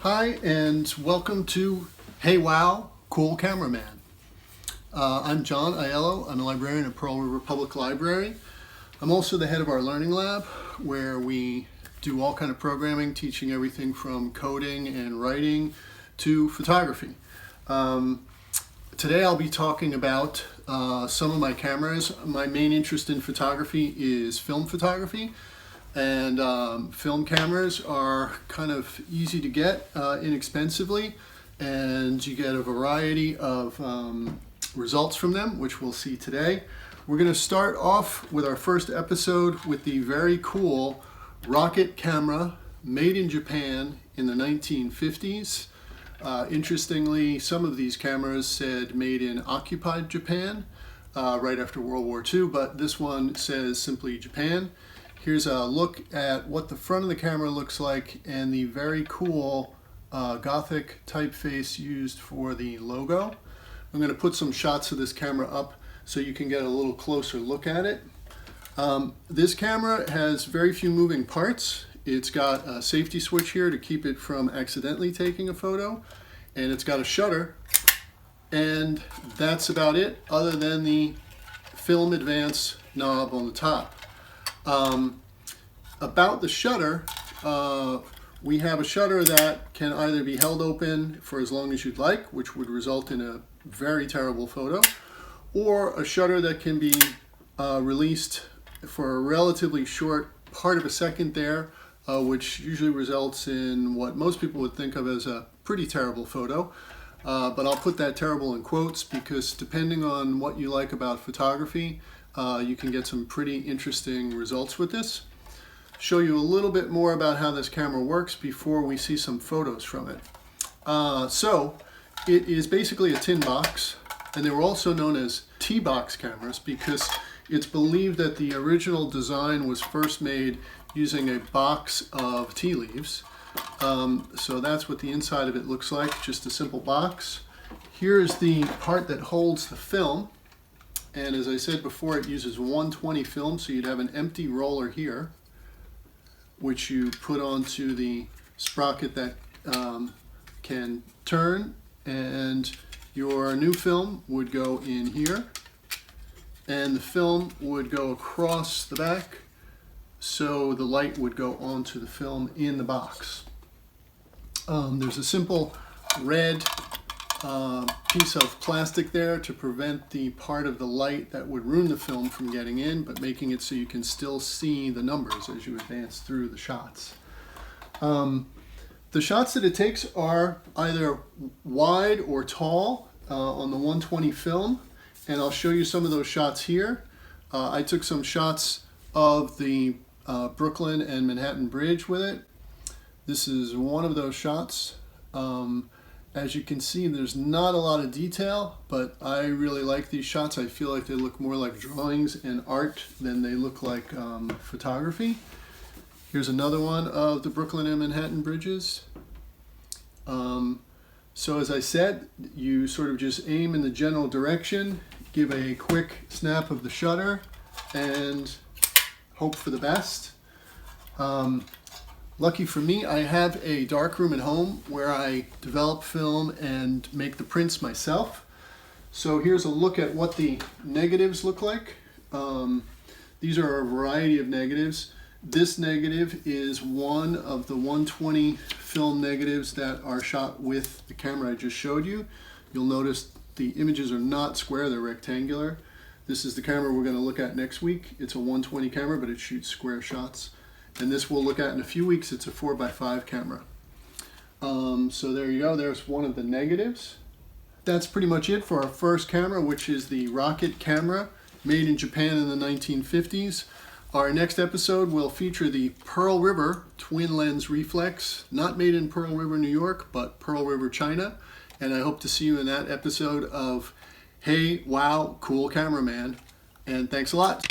Hi, and welcome to Hey Wow, Cool Cameraman. I'm John Aiello. I'm a librarian at Pearl River Public Library. I'm also the head of our learning lab, where we do all kind of programming, teaching everything from coding and writing to photography. Today I'll be talking about some of my cameras. My main interest in photography is film photography. And film cameras are kind of easy to get inexpensively, and you get a variety of results from them, which we'll see today. We're going to start off with our first episode with the very cool rocket camera made in Japan in the 1950s. Interestingly, some of these cameras said made in occupied Japan right after World War II, but this one says simply Japan. Here's a look at what the front of the camera looks like and the very cool Gothic typeface used for the logo. I'm going to put some shots of this camera up so you can get a little closer look at it. This camera has very few moving parts. It's got a safety switch here to keep it from accidentally taking a photo, and it's got a shutter, and that's about it other than the film advance knob on the top. About the shutter, we have a shutter that can either be held open for as long as you'd like, which would result in a very terrible photo, or a shutter that can be released for a relatively short part of a second there, which usually results in what most people would think of as a pretty terrible photo. But I'll put that terrible in quotes because depending on what you like about photography, you can get some pretty interesting results with this. Show you a little bit more about how this camera works before we see some photos from it. So it is basically a tin box, and they were also known as tea box cameras because it's believed that the original design was first made using a box of tea leaves. So that's what the inside of it looks like, just a simple box. Here's the part that holds the film. And as I said before, it uses 120 film, so you'd have an empty roller here, which you put onto the sprocket that can turn, and your new film would go in here, and the film would go across the back, so the light would go onto the film in the box. There's a simple red piece of plastic there to prevent the part of the light that would ruin the film from getting in, but making it so you can still see the numbers as you advance through the shots. The shots that it takes are either wide or tall on the 120 film, and I'll show you some of those shots here. I took some shots of the Brooklyn and Manhattan Bridge with it. This is one of those shots. As you can see, there's not a lot of detail, but I really like these shots. I feel like they look more like drawings and art than they look like photography. Here's another one of the Brooklyn and Manhattan bridges. So as I said, you sort of just aim in the general direction, give a quick snap of the shutter, and hope for the best. Lucky for me, I have a darkroom at home where I develop film and make the prints myself. So here's a look at what the negatives look like. These are a variety of negatives. This negative is one of the 120 film negatives that are shot with the camera I just showed you. You'll notice the images are not square, they're rectangular. This is the camera we're going to look at next week. It's a 120 camera, but it shoots square shots. And this we'll look at in a few weeks. It's a 4x5 camera. So there you go. There's one of the negatives. That's pretty much it for our first camera, which is the rocket camera made in Japan in the 1950s. Our next episode will feature the Pearl River twin lens reflex, not made in Pearl River, New York, but Pearl River, China. And I hope to see you in that episode of Hey Wow, Cool Cameraman. And thanks a lot.